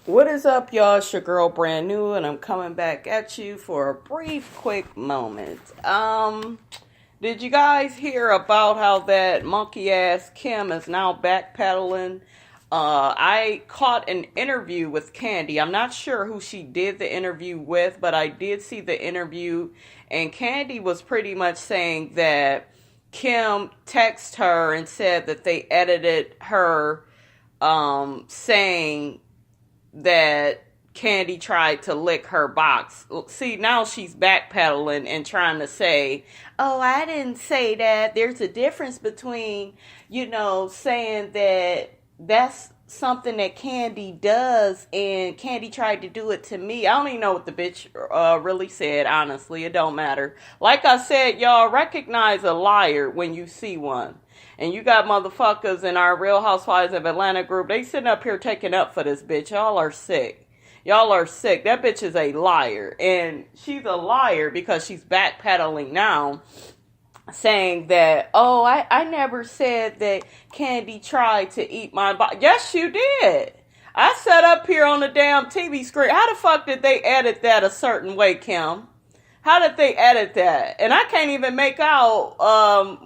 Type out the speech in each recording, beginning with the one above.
What is up, y'all? It's your girl Brand New, and I'm coming back at you for a brief, quick moment. Did you guys hear about how that monkey ass Kim is now backpedaling? I caught an interview with Kandi. I'm not sure who she did the interview with, but I did see the interview, and Kandi was pretty much saying that Kim texted her and said that they edited her saying that Kandi tried to lick her box. See, now she's backpedaling and trying to say, oh, I didn't say that. There's a difference between, saying that that's something that Kandi does and Kandi tried to do it to me. I don't even know what the bitch really said, honestly. It don't matter. Like I said, y'all, recognize a liar when you see one. And you got motherfuckers in our Real Housewives of Atlanta group. They sitting up here taking up for this bitch. Y'all are sick. Y'all are sick. That bitch is a liar. And she's a liar because she's backpedaling now, saying that, oh, I never said that Kandi tried to eat my body. Yes, you did. I sat up here on the damn TV screen. How the fuck did they edit that a certain way, Kim? How did they edit that? And I can't even make out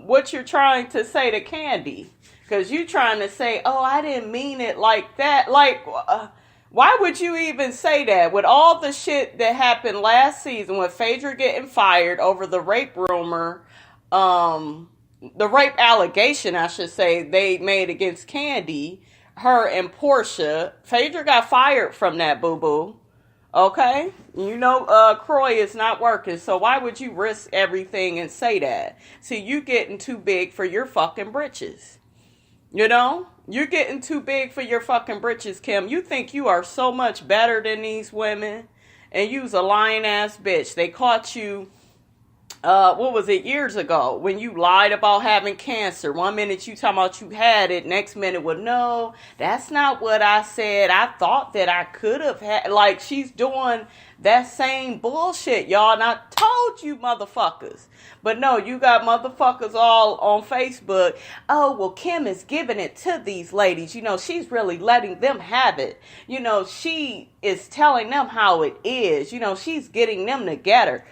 what you're trying to say to Kandi. Because you trying to say, oh, I didn't mean it like that. Like, why would you even say that? With all the shit that happened last season with Phaedra getting fired over the rape rumor, the rape allegation, I should say, they made against Kandi, her and Portia. Phaedra got fired from that, boo-boo. Okay? Croy is not working, so why would you risk everything and say that? See, you getting too big for your fucking britches. You're getting too big for your fucking britches, Kim. You think you are so much better than these women, and you's a lying ass bitch. They caught you, what was it, years ago, when you lied about having cancer. One minute you talking about you had it, next minute, well, no, that's not what I said. I thought that I could have had, like, she's doing that same bullshit, y'all. And I told you motherfuckers. But no, you got motherfuckers all on Facebook. Oh, well, Kim is giving it to these ladies. She's really letting them have it. She is telling them how it is. She's getting them together.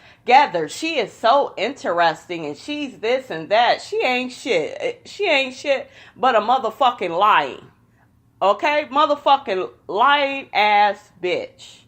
She is so interesting, and she's this and that. She ain't shit. She ain't shit but a motherfucking lying. Okay? Motherfucking lying ass bitch.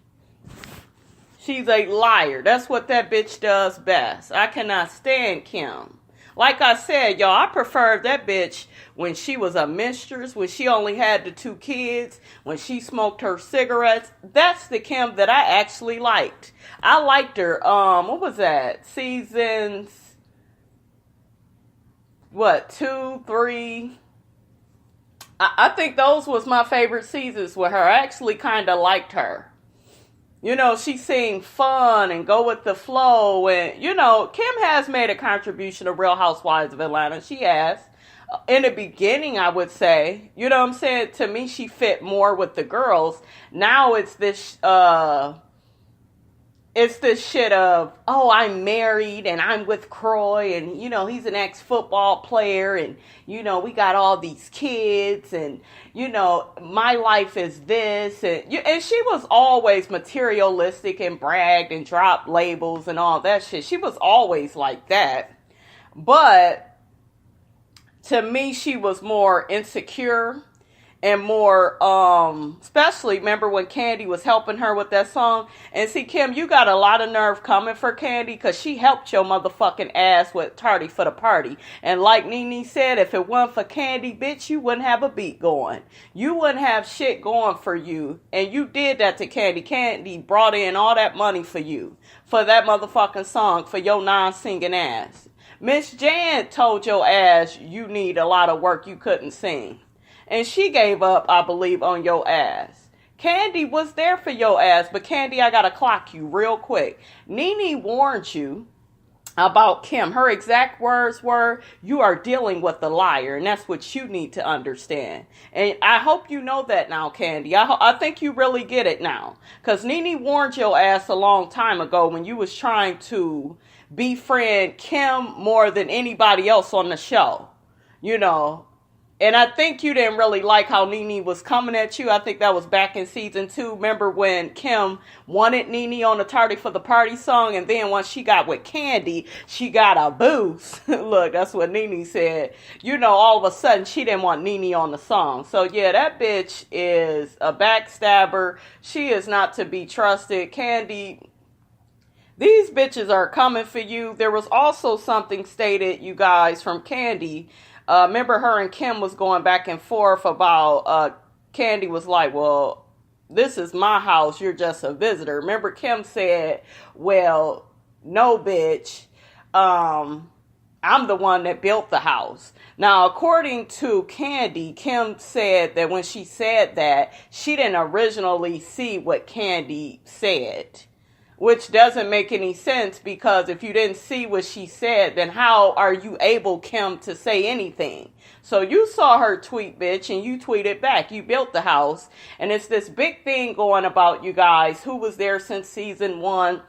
She's a liar. That's what that bitch does best. I cannot stand Kim. Like I said, y'all, I preferred that bitch when she was a mistress, when she only had the 2 kids, when she smoked her cigarettes. That's the Kim that I actually liked. I liked her, what was that? Seasons, 2, 3? I think those was my favorite seasons with her. I actually kind of liked her. She seemed fun and go with the flow. And, Kim has made a contribution to Real Housewives of Atlanta. She has. In the beginning, I would say. You know what I'm saying? To me, she fit more with the girls. Now it's this shit of, oh, I'm married and I'm with Croy and, he's an ex-football player and, we got all these kids and, my life is this. And she was always materialistic and bragged and dropped labels and all that shit. She was always like that. But to me, she was more insecure. And more, especially, remember when Kandi was helping her with that song? And see, Kim, you got a lot of nerve coming for Kandi because she helped your motherfucking ass with Tardy for the Party. And like Nene said, if it wasn't for Kandi, bitch, you wouldn't have a beat going. You wouldn't have shit going for you. And you did that to Kandi. Kandi brought in all that money for you. For that motherfucking song, for your non-singing ass. Miss Jan told your ass you need a lot of work, you couldn't sing. And she gave up, I believe, on your ass. Kandi was there for your ass, but Kandi, I gotta clock you real quick. Nene warned you about Kim. Her exact words were, you are dealing with a liar, and that's what you need to understand. And I hope you know that now, Kandi. I think you really get it now. Because Nene warned your ass a long time ago when you was trying to befriend Kim more than anybody else on the show. And I think you didn't really like how Nene was coming at you. I think that was back in season 2. Remember when Kim wanted Nene on the Tardy for the Party song, and then once she got with Kandi, she got a boost. Look, that's what Nene said. You know, all of a sudden, she didn't want Nene on the song. So, yeah, that bitch is a backstabber. She is not to be trusted. Kandi, these bitches are coming for you. There was also something stated, you guys, from Kandi. Remember her and Kim was going back and forth about, Kandi was like, well, this is my house. You're just a visitor. Remember Kim said, well, no, bitch. I'm the one that built the house. Now, according to Kandi, Kim said that when she said that, she didn't originally see what Kandi said. Which doesn't make any sense, because if you didn't see what she said, then how are you able, Kim, to say anything? So you saw her tweet, bitch, and you tweeted back. You built the house. And it's this big thing going about, you guys, who was there since season 1.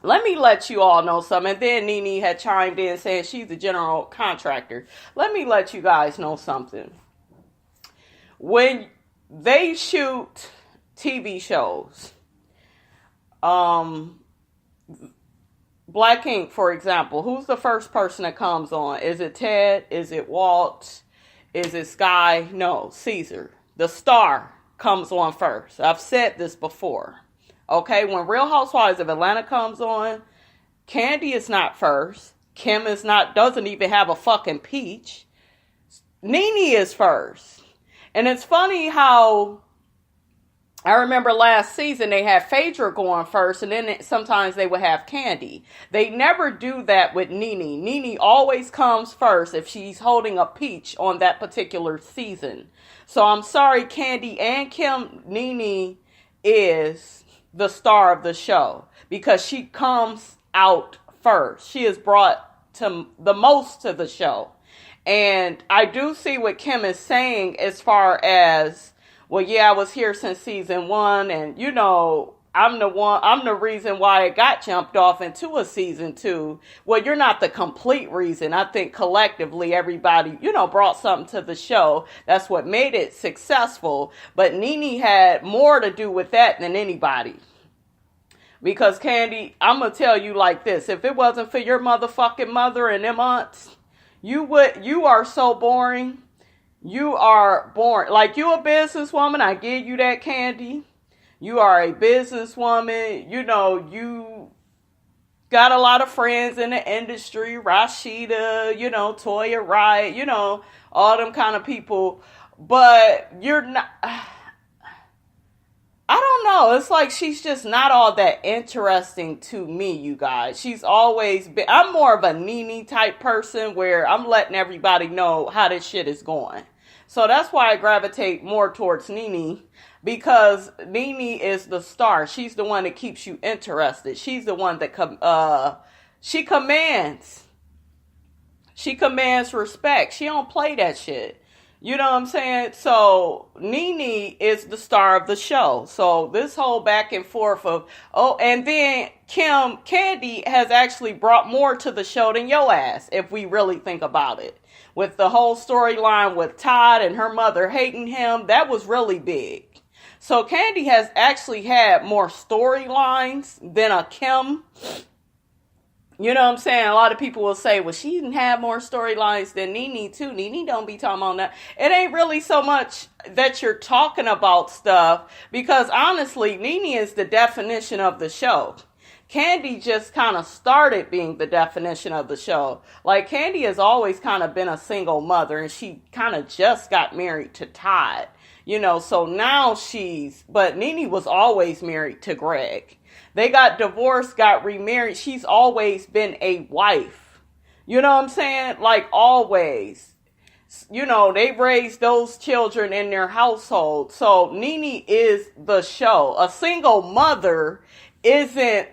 Let me let you all know something. And then Nene had chimed in saying she's a general contractor. Let me let you guys know something. When they shoot TV shows, Black Ink, for example, who's the first person that comes on? Is it Ted? Is it Walt? Is it Sky? No, Caesar. The star comes on first. I've said this before. Okay, when Real Housewives of Atlanta comes on, Kandi is not first. Kim is not, doesn't even have a fucking peach. Nene is first. And it's funny how I remember last season they had Phaedra going first, and then sometimes they would have Kandi. They never do that with Nene. Nene always comes first if she's holding a peach on that particular season. So I'm sorry, Kandi and Kim, Nene is the star of the show because she comes out first. She is brought to the most to the show. And I do see what Kim is saying as far as, well, yeah, I was here since season 1, and, you know, I'm the reason why it got jumped off into a season 2. Well, you're not the complete reason. I think collectively everybody, you know, brought something to the show. That's what made it successful. But Nene had more to do with that than anybody. Because, Kandi, I'm going to tell you like this. If it wasn't for your motherfucking mother and them aunts, you are so boring. You are born, like, you a businesswoman. I give you that, Kandi. You are a businesswoman. You know, you got a lot of friends in the industry. Rashida, you know, Toya Riot, you know, all them kind of people. But you're not, I don't know. It's like she's just not all that interesting to me, you guys. She's always been, I'm more of a Nene type person where I'm letting everybody know how this shit is going. So that's why I gravitate more towards Nene, because Nene is the star. She's the one that keeps you interested. She's the one that she commands. She commands respect. She don't play that shit. You know what I'm saying? So Nene is the star of the show. So this whole back and forth of, oh, and then Kandi has actually brought more to the show than your ass, if we really think about it. With the whole storyline with Todd and her mother hating him, that was really big. So Kandi has actually had more storylines than a Kim. You know what I'm saying? A lot of people will say, well, she didn't have more storylines than Nene too. Nene don't be talking about that. It ain't really so much that you're talking about stuff, because honestly, Nene is the definition of the show. Kandi just kind of started being the definition of the show. Like, Kandi has always kind of been a single mother, and she kind of just got married to Todd. You know, so now but Nene was always married to Greg. They got divorced, got remarried. She's always been a wife. You know what I'm saying? Like, always. You know, they raised those children in their household. So Nene is the show. A single mother isn't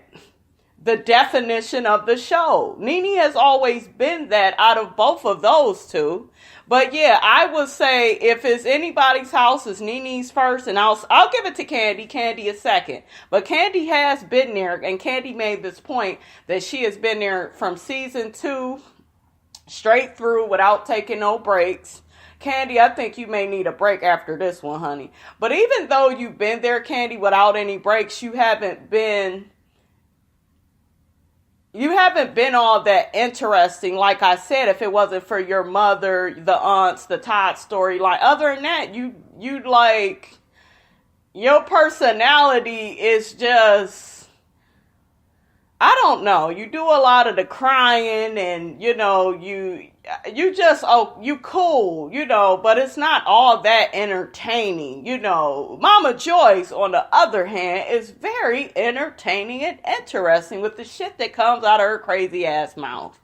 the definition of the show. Nene has always been that out of both of those two. But yeah, I would say if it's anybody's house, it's Nene's first, and I'll give it to Kandi. Kandi is second. But Kandi has been there, and Kandi made this point that she has been there from season 2 straight through without taking no breaks. Kandi, I think you may need a break after this one, honey. But even though you've been there, Kandi, without any breaks, you haven't been all that interesting. Like I said, if it wasn't for your mother, the aunts, the Todd storyline, other than that, you like, your personality is just, I don't know. You do a lot of the crying and, you just, you cool, but it's not all that entertaining, Mama Joyce, on the other hand, is very entertaining and interesting with the shit that comes out of her crazy ass mouth.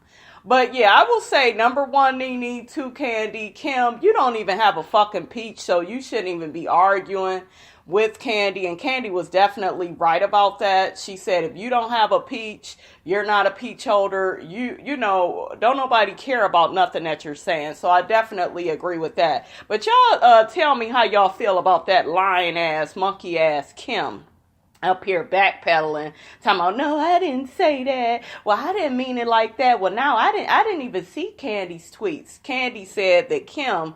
But yeah, I will say, number 1, Nene, 2, Kandi, Kim, you don't even have a fucking peach, so you shouldn't even be arguing with Kandi. And Kandi was definitely right about that. She said, if you don't have a peach, you're not a peach holder. Don't nobody care about nothing that you're saying. So I definitely agree with that. But y'all tell me how y'all feel about that lying ass, monkey ass Kim up here backpedaling, talking about, no, I didn't say that. Well, I didn't mean it like that. Well, now I didn't even see Kandi's tweets. Kandi said that Kim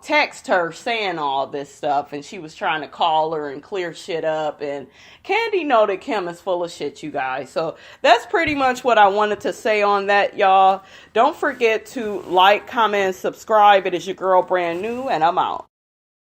text her saying all this stuff, and she was trying to call her and clear shit up, and Kandi know that Kim is full of shit, you guys. So that's pretty much what I wanted to say on that, y'all. Don't forget to like, comment, and subscribe. It is your girl Brand New, and I'm out.